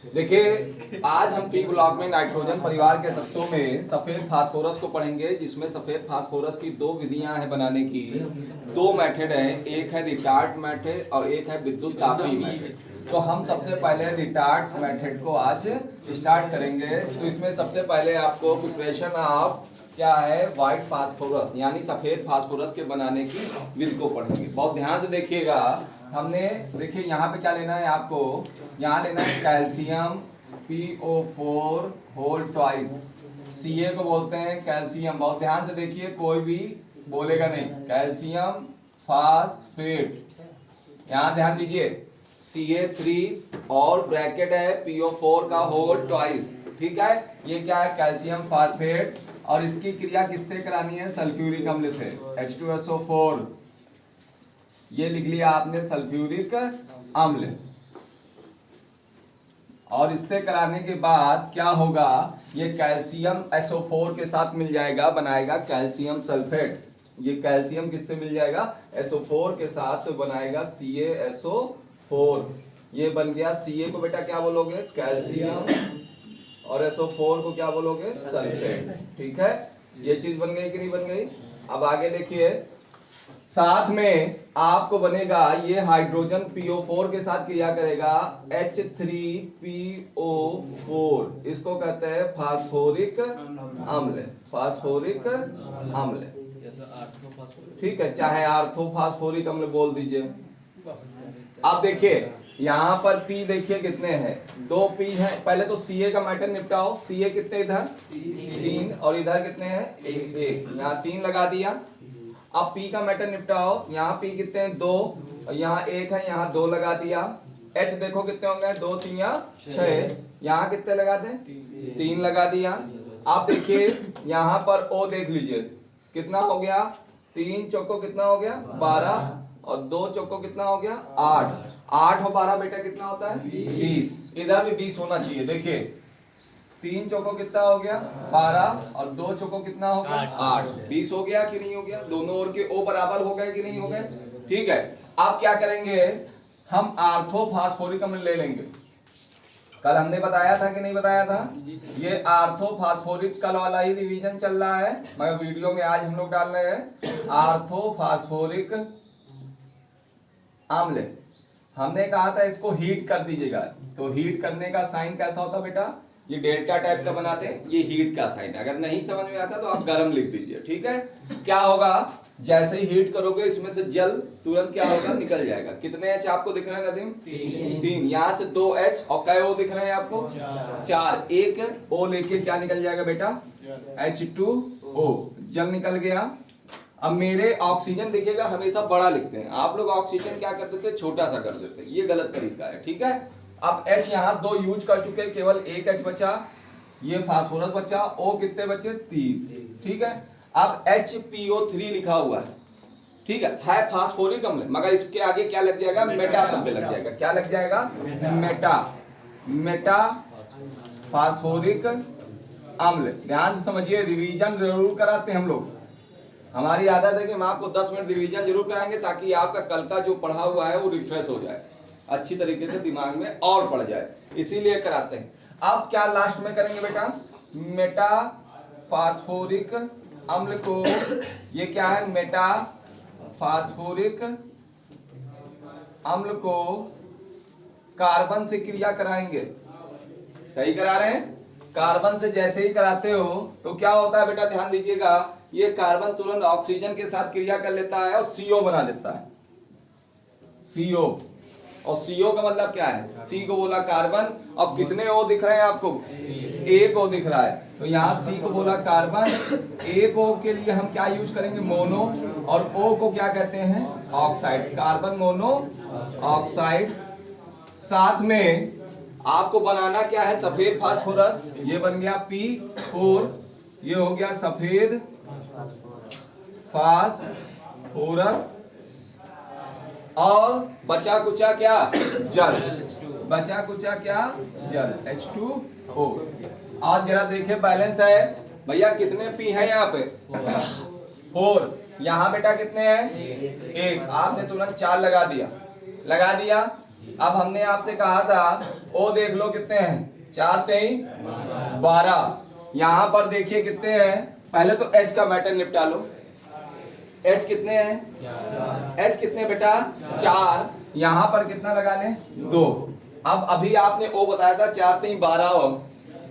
देखिए, आज हम पी ब्लॉक में नाइट्रोजन परिवार के तत्वों में सफेद फास्फोरस को पढ़ेंगे, जिसमें सफेद फास्फोरस की दो विधियां हैं बनाने की। दो मेथड है, एक है रिटार्ड मेथड और एक है विद्युत तापीय मेथड। तो हम सबसे पहले रिटार्ड मेथड को आज स्टार्ट करेंगे। तो इसमें सबसे पहले आपको प्रिपरेशन ऑफ क्या है, व्हाइट फास्फोरस यानी सफेद फास्फोरस के बनाने की विधि को पढ़ेंगे। बहुत ध्यान से देखिएगा। हमने देखिए यहाँ पे क्या लेना है आपको, यहाँ लेना है calcium PO4 whole twice. Ca को बोलते हैं कैल्शियम। बहुत ध्यान से देखिए, कोई भी बोलेगा नहीं। कैल्शियम फास्फेट, यहाँ ध्यान दीजिए। Ca3 और ब्रैकेट है PO4 का होल ट्वाइस। ठीक है, ये क्या है, कैल्शियम फास्फेट। और इसकी क्रिया किससे करानी है, सल्फ्यूरिक अम्ल से, H2SO4। ये लिख लिया आपने, सल्फ्यूरिक अम्ल। और इससे कराने के बाद क्या होगा, ये कैल्शियम SO4 के साथ मिल जाएगा, बनाएगा कैल्शियम सल्फेट। ये कैल्शियम किससे मिल जाएगा, SO4 के साथ, तो बनाएगा CaSO4। ये बन गया। Ca को बेटा क्या बोलोगे, कैल्शियम, और SO4 को क्या बोलोगे, सल्फेट। ठीक है, ये चीज बन गई कि नहीं बन गई। अब आगे देखिए, साथ में आपको बनेगा ये हाइड्रोजन PO4 के साथ क्रिया करेगा H3PO4। इसको कहते हैं फास्फोरिक अम्ल, फास्फोरिक अम्ल। ठीक है, चाहे आर्थोफास्फोरिक अम्ल बोल दीजिए। अब देखिए यहाँ पर P देखिए कितने हैं, दो P हैं। पहले तो Ca का मैटर निपटाओ। Ca कितने इधर, 3, और इधर कितने हैं, 1। यहाँ 3 लगा दिया। अब P का मैटर निपटाओ। यहाँ P कितने हैं, 2, और यहाँ 1 है, यहाँ 2 लगा दिया। H देखो कितने होंगे, 2 3 6। यहाँ कितने लगा दें, 3 लगा दिया। आप देखिए यहाँ पर O देख लीजिए कितना हो गया, 3 चौको कितना हो गया, 12, और 2 चौको कितना हो गया, 8। 8 और 12 बेटा कितना होता है, 20। इधर भी 20 होना चाहिए। देखिए 3 चौको कितना हो गया, 12, और 2 चौको कितना हो गया, 8। 20 हो गया कि नहीं हो गया, दोनों ओर के O बराबर हो गए कि नहीं हो गए। ठीक है, अब क्या करेंगे, हम आर्थोफास्फोरिक अम्ल ले लेंगे। कल हमने बताया था कि नहीं बताया था, ये आर्थोफास्फोरिक कल वाला ही रिवीजन चल रहा है, मगर वीडियो में आज हम लोग डाल रहे हैं आर्थोफास्फोरिक अम्ल। हमने कहा था इसको हीट कर दीजिएगा। तो हीट करने का साइन कैसा होता बेटा, ये डेल्टा टाइप का बनाते हैं, ये हीट का साइन। अगर नहीं समझ में आता तो आप गरम लिख दीजिए। ठीक है, क्या होगा, जैसे ही हीट करोगे इसमें से जल तुरंत क्या होगा, निकल जाएगा। कितने H आपको दिख रहे हैं नदीम, 3। यहाँ से 2 H, और कै O दिख रहे हैं आपको, 4। एक O लेके क्या निकल जाएगा बेटा, H2O, जल निकल गया। अब मेरे ऑक्सीजन देखिएगा हमेशा बड़ा लिखते हैं, आप लोग ऑक्सीजन क्या कर देते हैं, छोटा सा कर देते हैं, ये गलत तरीका है। ठीक है, अब H यहाँ 2 यूज कर चुके हैं, केवल एक H बचा, ये फास्फोरस बचा। O कितने बचे, 3। ठीक है, अब HPO3 लिखा हुआ है। ठीक है फास्फोरिक अम्ल, मगर इसके आगे क्या लग जाएगा, मेटा शब्द लग जाएगा। क्या लग जाएगा, मेटा, मेटा फास्फोरिक अम्ल। ध्यान से समझिए, रिवीजन जरूर कराते हैं हम लोग। हमारी आदत है कि हम आपको 10 मिनट रिवीजन जरूर कराएंगे, ताकि आपका कल का जो पढ़ा हुआ है वो रिफ्रेश हो जाए, अच्छी तरीके से दिमाग में और पड़ जाए, इसीलिए कराते हैं। अब क्या लास्ट में करेंगे बेटा, मेटा फास्फोरिक अम्ल को, ये क्या है, मेटा फास्फोरिक अम्ल को कार्बन से क्रिया कराएंगे। सही करा रहे हैं, कार्बन से जैसे ही कराते हो तो क्या होता है बेटा, ध्यान दीजिएगा, ये कार्बन तुरंत ऑक्सीजन के साथ क्रिया कर लेता है और CO बना देता है, CO। और CO का मतलब क्या है, C को बोला कार्बन। अब कितने O दिख रहे हैं आपको, 1 O दिख रहा है। तो यहाँ C को बोला कार्बन, 1 O के लिए हम क्या यूज करेंगे, मोनो, और O को क्या कहते हैं, ऑक्साइड, कार्बन मोनो ऑक्साइड। साथ में आपको बनाना क्या है, सफेद फास्फोरस। ये बन गया P4, ये हो गया सफेद फास्फोरस, और बचा कुचा क्या, जल, बचा कुचा क्या, जल, H2O। आज जरा देखिए बैलेंस है भैया, कितने P है यहाँ पे, 4। यहाँ बेटा कितने हैं, 1। आपने तुरंत 4 लगा दिया, लगा दिया। अब हमने आपसे कहा था ओ देख लो कितने हैं, 4 3 12। यहां पर देखिए कितने हैं, पहले तो H का मैटर निपटा लो। H कितने हैं, H कितने बेटा 4, यहां पर कितना लगा लें 2। अब अभी आपने O बताया था 4 3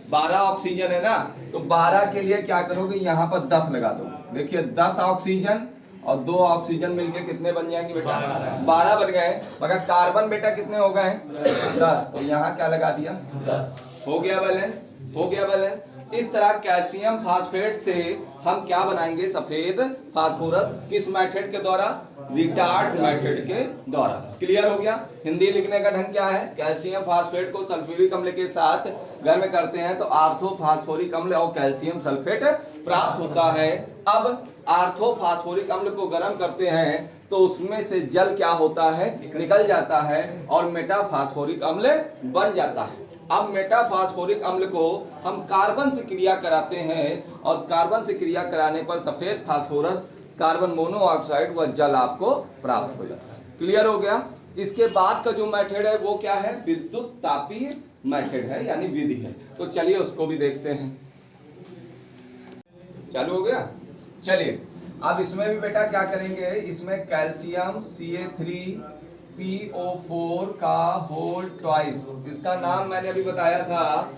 12 ऑक्सीजन है ना, तो 12 के लिए क्या करोगे, यहाँ पर 10 लगा दो। देखिए 10 ऑक्सीजन और 2 ऑक्सीजन मिलके कितने बन जाएंगे बेटा 12 बन गए। मगर कार्बन बेटा कितने हो गए 10, तो यहाँ क्या लगा दिया 10। हो गया बैलेंस, हो गया बैलेंस। इस तरह कैल्शियम फास्फेट से हम क्या बनाएंगे, सफेद फास्फोरस। किस मेथड के द्वारा, रिटार्ड मेथड के द्वारा। क्लियर हो गया। हिंदी लिखने का ढंग क्या है, कैल्शियम फास्फेट को सल्फ्यूरिक अम्ल के साथ गर्म करते हैं तो आर्थोफास्फोरिक अम्ल और कैल्शियम सल्फेट प्राप्त होता है। अब आर्थोफास्फोरिक अम्ल को गर्म करते हैं तो उसमें से जल क्या होता है, निकल जाता है और मेटाफास्फोरिक अम्ल बन जाता है। अब मेटाफास्फोरिक अम्ल को हम कार्बन से क्रिया कराते हैं और कार्बन से क्रिया कराने पर सफेद फास्फोरस, कार्बन मोनोऑक्साइड व जल आपको प्राप्त हो जाता है। क्लियर हो गया। इसके बाद का जो मेथड है वो क्या है, विद्युत तापीय मेथड है, यानी विधि है। तो चलिए उसको भी देखते हैं। चालू हो गया। चलिए अब इसमें भी बेटा क्या करेंगे, इसमें कैल्शियम CA3PO4 का होल ट्वाइस, इसका नाम मैंने अभी बताया था।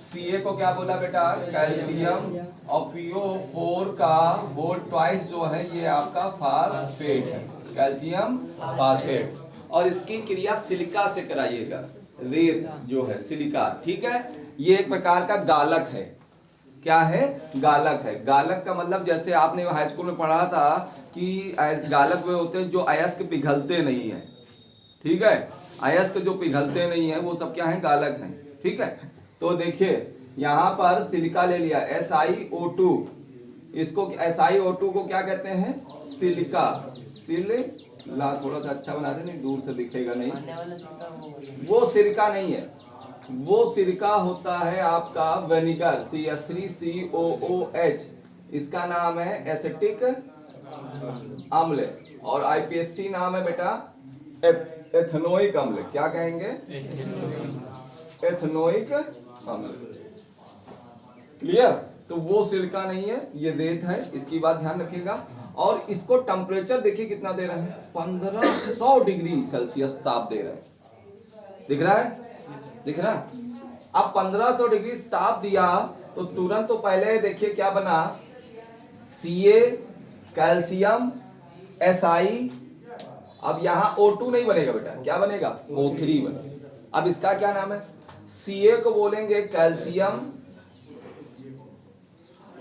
Ca को क्या बोला बेटा, कैल्शियम, और PO4 का होल ट्वाइस जो है ये आपका फास्फेट है, कैल्शियम फास्फेट। और इसकी क्रिया सिलिका से कराइएगा, रेत जो है सिलिका, ठीक है। ये एक प्रकार का गालक है। क्या है, गालक है। गालक का मतलब जैसे आपने हाई स्कूल में पढ़ा था कि गालक वे होते हैं जो अयस्क पिघलते नहीं है, ठीक है। अयस्क जो पिघलते नहीं है वो सब क्या है, गालक हैं, ठीक है। तो देखिए यहाँ पर सिलिका ले लिया, SiO2, इसको SiO2 को क्या कहते हैं, सिलिका। सिलिका थोड़ा सा अच्छा बना दे, नहीं दूर से दिखेगा नहीं, वो सिलिका नहीं है, वो सिरका होता है आपका वेनिगर, CH3COOH, इसका नाम है एसिटिक अम्ल। और IPSC नाम है बेटा एथेनोइक अम्ल। क्या कहेंगे, एथेनोइक अम्ल। क्लियर। तो वो सिरका नहीं है, ये रेत है, इसकी बात ध्यान रखिएगा। और इसको टेम्परेचर देखिए कितना दे रहे हैं, 1500 डिग्री सेल्सियस ताप दे रहे हैं। दिख रहा है, दिख रहा है। अब 1500 डिग्री ताप दिया तो तुरंत तो पहले देखिए क्या बना, Ca, कैल्शियम, Si। अब यहाँ O2 नहीं बनेगा बेटा, क्या बनेगा, O3 बनेगा। अब इसका क्या नाम है, Ca को बोलेंगे कैल्शियम,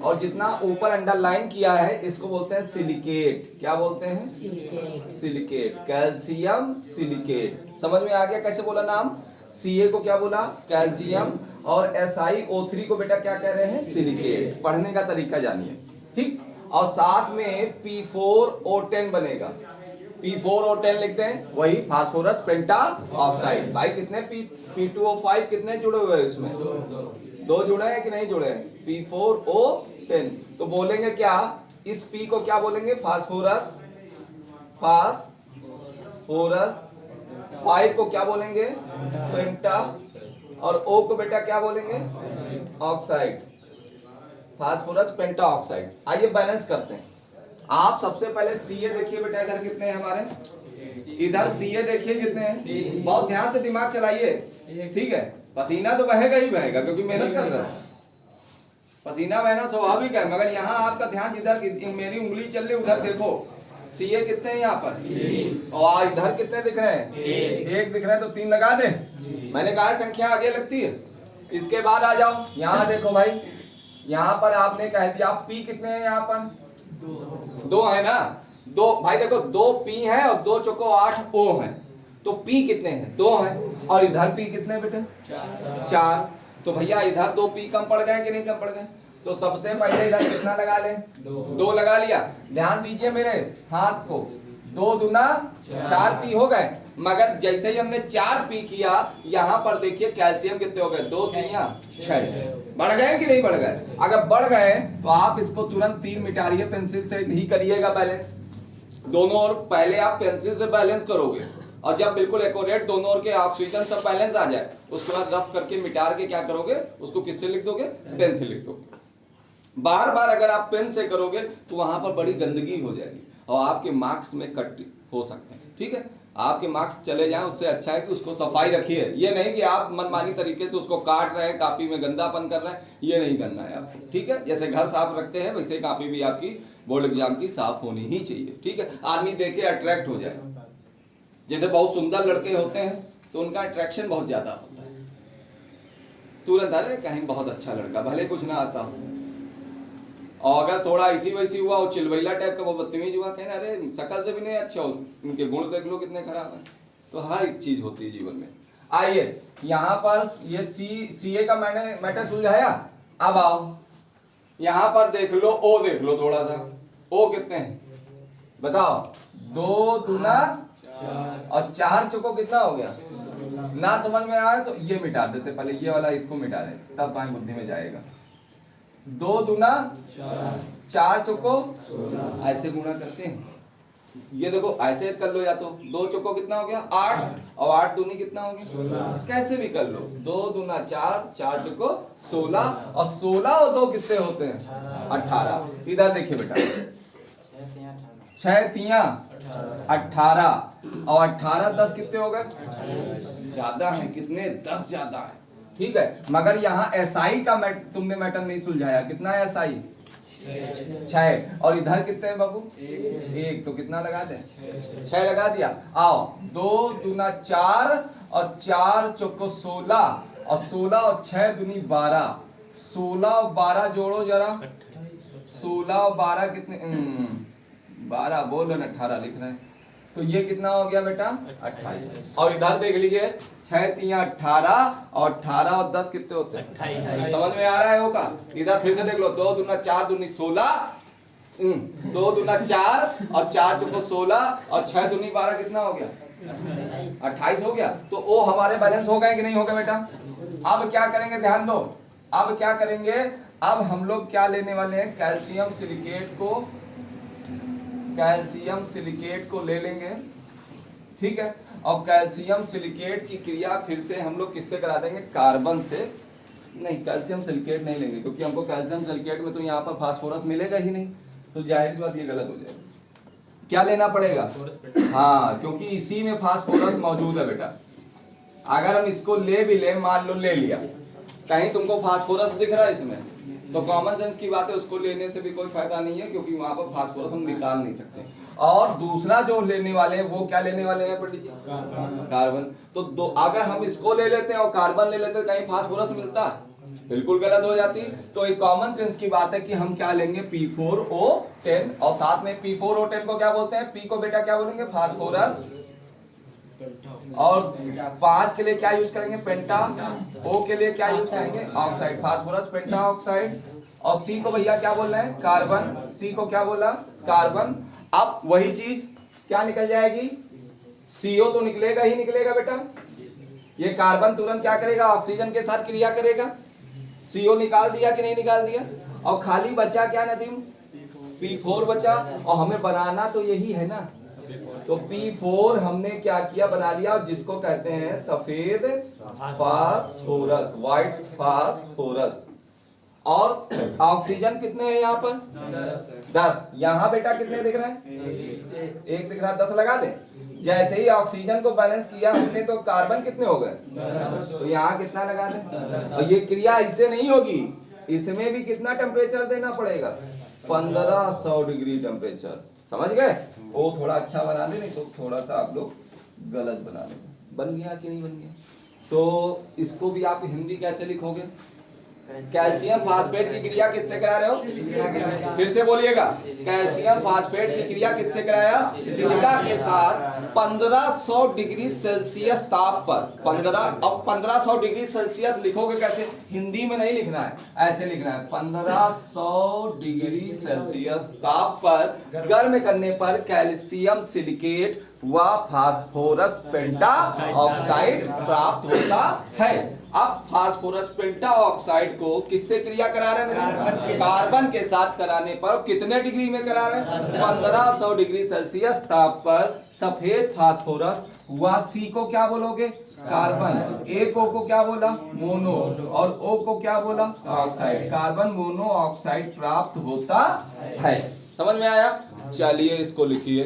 और जितना ऊपर अंडरलाइन किया है इसको बोलते हैं सिलिकेट। क्या बोलते हैं, सिलिकेट, कैल्शियम सिलिकेट। समझ में आ गया कैसे बोला नाम। Ca को क्या बोला, कैल्शियम, और SiO3 को बेटा क्या कह रहे हैं, सिलिकेट। पढ़ने का तरीका जानिए, ठीक। और साथ में P4O10 बनेगा, P4O10 लिखते हैं, वही फास्फोरस पेंटा ऑक्साइड। भाई कितने P2O5 कितने जुड़े हुए हैं इसमें, 2 जुड़े हैं कि नहीं जुड़े हैं, P4O10। तो बोलेंगे क्या, इस P को क्या बोलेंगे, फास्फोरस, फास्फोरस। 5 को क्या बोलेंगे, पेंटा, और O को बेटा क्या बोलेंगे, ऑक्साइड, फास्फोरस पेंटा ऑक्साइड। आइए बैलेंस करते हैं। आप सबसे पहले Ca देखिए बेटा, इधर कितने हैं हमारे, इधर Ca देखिए कितने हैं, बहुत ध्यान से दिमाग चलाइए, ठीक है। पसीना तो बहेगा ही बहेगा क्योंकि मेहनत कर रहे हैं, पसीना बहना स्वाभाविक है। मगर यहाँ आपका ध्यान जिधर मेरी उंगली चल रही उधर देखो, Ca कितने हैं यहाँ पर, और इधर कितने दिख रहे हैं, 1 दिख रहे हैं, तो 3 लगा दे। मैंने कहा संख्या आगे लगती है। इसके बाद आ जाओ, यहाँ देखो भाई, यहाँ पर आपने कह दिया P कितने हैं, यहाँ पर 2 है ना, 2 भाई देखो, 2 P है और 2 चौको 8 O है, तो P कितने हैं, 2 है। और इधर P कितने बेटे, 4। तो भैया इधर 2 P कम पड़ गए कि नहीं कम पड़ गए, तो सबसे पहले इधर कितना लगा ले, 2 लगा लिया। ध्यान दीजिए मेरे हाथ को, 2 दूना 4 P हो गए। मगर जैसे ही हमने 4 P किया, यहाँ पर देखिए कैल्शियम कितने हो गए, 2 3 6। बढ़ गए कि नहीं बढ़ गए, अगर बढ़ गए तो आप इसको तुरंत 3 मिटाइए, पेंसिल से ही करिएगा बैलेंस दोनों। और पहले आप पेंसिल से बैलेंस करोगे, और जब बिल्कुल एक्यूरेट दोनों ओर के ऑक्सीजन सब बैलेंस आ जाए, उसके बाद रफ करके मिटार के क्या करोगे, उसको किससे लिख दोगे, पेन से लिख दोगे। बार बार अगर आप पेन से करोगे तो वहां पर बड़ी गंदगी हो जाएगी और आपके मार्क्स में कट हो सकते हैं। ठीक है, आपके मार्क्स चले जाएं, उससे अच्छा है कि उसको सफाई रखिए। ये नहीं कि आप मनमानी तरीके से उसको काट रहे हैं, कापी में गंदापन कर रहे हैं, ये नहीं करना है आपको। ठीक है, जैसे घर साफ रखते हैं वैसे कापी भी आपकी बोर्ड एग्जाम की साफ होनी ही चाहिए। ठीक है, आदमी देखे अट्रैक्ट हो जाए। जैसे बहुत सुंदर लड़के होते हैं तो उनका अट्रैक्शन बहुत ज्यादा होता है, तुरंत अरे कहीं बहुत अच्छा लड़का, भले कुछ ना आता हो। और अगर थोड़ा इसी वैसी हुआ, वो चिलवैला टाइप का, वो बदतमीज हुआ, कहना अरे शकल से भी नहीं अच्छा हो, इनके गुण देख लो कितने खराब है। तो हर एक चीज होती है जीवन में। आइए यहाँ पर ये सीए का मैंने मैटर सुलझाया। अब आओ यहाँ पर देख लो, ओ देख लो थोड़ा सा, ओ कितने हैं बताओ, 2 दूना और 4 चौको कितना हो गया। ना समझ में आए तो ये मिटा देते, पहले ये वाला इसको मिटा दे, तब तुम्हारी बुद्धि में जाएगा। 2 दूना 4 चौको ऐसे गुणा करते हैं। ये देखो ऐसे कर लो, या तो 2 चौको कितना हो गया 8 और 8 दूनी कितना हो गया, कैसे भी कर लो। 2 दूना 4, 4 चौको 16 और 16 और 2 कितने होते हैं 18। इधर देखिए बेटा, 6 तिया 18 और 18 10 कितने हो गए, ज्यादा है कितने, 10 ज्यादा है। ठीक है, मगर यहाँ एसआई का तुमने मैटर नहीं सुलझाया। कितना है एसआई 6 और इधर कितने हैं बाबू 1, तो कितना लगा दे 6 लगा दिया। आओ 2 दूना 4 और 4 चौको 16 और 16 और 6 दूनी 12, 16 और 12 जोड़ो जरा, 16 और 12 कितने 12 बोल रहे 18 लिख रहे हैं, तो ये कितना हो गया बेटा 28। और इधर देख लीजिए 6 तिया 18 और 18 और 10 कितने होते हैं 28। समझ में आ रहा है होगा। इधर फिर से देख लो, 2 दूना 4 दूनी 16, 2 दूना 4 और 4 चौको 16 और 6 दूनी 12 कितना हो गया 28 हो गया। तो ओ हमारे बैलेंस हो गए कि नहीं हो गए बेटा। अब क्या करेंगे, ध्यान दो, अब क्या करेंगे, अब हम लोग क्या लेने वाले हैं, कैल्शियम सिलिकेट को ले लेंगे। ठीक है, और कैल्शियम सिलिकेट की क्रिया फिर से हम लोग किससे करा देंगे, कार्बन से। नहीं, कैल्शियम सिलिकेट नहीं लेंगे क्योंकि हमको कैल्शियम सिलिकेट में तो यहाँ पर फास्फोरस मिलेगा ही नहीं, तो जाहिर सी बात ये गलत हो जाएगा। क्या लेना पड़ेगा, हाँ, क्योंकि इसी में फास्फोरस मौजूद है बेटा। अगर हम इसको ले भी ले, मान लो ले लिया, कहीं तुमको फास्फोरस दिख रहा है इसमें, तो कॉमन सेंस की बात है, उसको लेने से भी कोई फायदा नहीं है क्योंकि वहां पर फास्फोरस हम निकाल नहीं सकते। और दूसरा जो लेने वाले हैं वो क्या लेने वाले हैं पंडित जी, कार्बन। तो दो, अगर हम इसको ले लेते हैं और कार्बन ले लेते हैं, कहीं फास्फोरस मिलता, बिल्कुल गलत हो जाती। तो एक कॉमन सेंस की बात है कि हम क्या लेंगे, P4O10, और साथ में P4O10 को क्या बोलते हैं, P को बेटा क्या बोलेंगे, फास्फोरस, और 5 के लिए क्या यूज करेंगे, पेंटा, O के लिए क्या यूज करेंगे, ऑक्साइड, फास्फोरस पेंटा ऑक्साइड, और C को भैया क्या बोल रहे हैं, कार्बन, C को क्या बोला, कार्बन। अब वही चीज क्या निकल जाएगी, CO तो निकलेगा ही निकलेगा बेटा। ये कार्बन तुरंत क्या करेगा, ऑक्सीजन के साथ क्रिया करेगा, CO निकाल दिया कि नहीं निकाल दिया, और खाली बचा क्या नदीम, P4 बचा, और हमें बनाना तो यही है ना। तो P4 हमने क्या किया, बना लिया, जिसको कहते हैं सफेद फास्फोरस, व्हाइट फास्फोरस। और ऑक्सीजन कितने हैं यहाँ पर 10, यहाँ बेटा कितने दिख रहे हैं, 1 दिख रहा है, 10 लगा दे। जैसे ही ऑक्सीजन को बैलेंस किया हमने तो कार्बन कितने हो गए, तो यहाँ कितना लगा दे। और ये क्रिया इससे नहीं होगी, इसमें भी कितना टेम्परेचर देना पड़ेगा, 1500 डिग्री टेम्परेचर। समझ गए, वो थोड़ा अच्छा बना दे, नहीं तो थोड़ा सा आप लोग गलत बना दे। बन गया कि नहीं बन गया। तो इसको भी आप हिंदी कैसे लिखोगे, कैल्शियम फास्फेट की क्रिया किससे करा रहे हो, फिर से बोलिएगा, कैल्शियम फास्फेट की क्रिया किससे कराया, सिलिका के साथ 1500 डिग्री सेल्सियस ताप पर। 1500 डिग्री सेल्सियस लिखोगे कैसे, हिंदी में नहीं लिखना है, ऐसे लिखना है, 1500 डिग्री सेल्सियस ताप पर गर्म करने पर कैल्शियम सिलिकेट व फास्फोरस पेंटा ऑक्साइड प्राप्त होता है। अब फास्फोरस पेंटा ऑक्साइड को किससे क्रिया करा रहे हैं? कार्बन के साथ कराने पर कितने डिग्री में करा रहे हैं? 1500 डिग्री सेल्सियस ताप पर सफेद फास्फोरस हुआ। सी को क्या बोलोगे? कार्बन। एक ओ को क्या बोला? मोनो। और ओ को क्या बोला? ऑक्साइड। कार्बन मोनो ऑक्साइड प्राप्त होता है। समझ में आया? चलिए इसको लिखिए।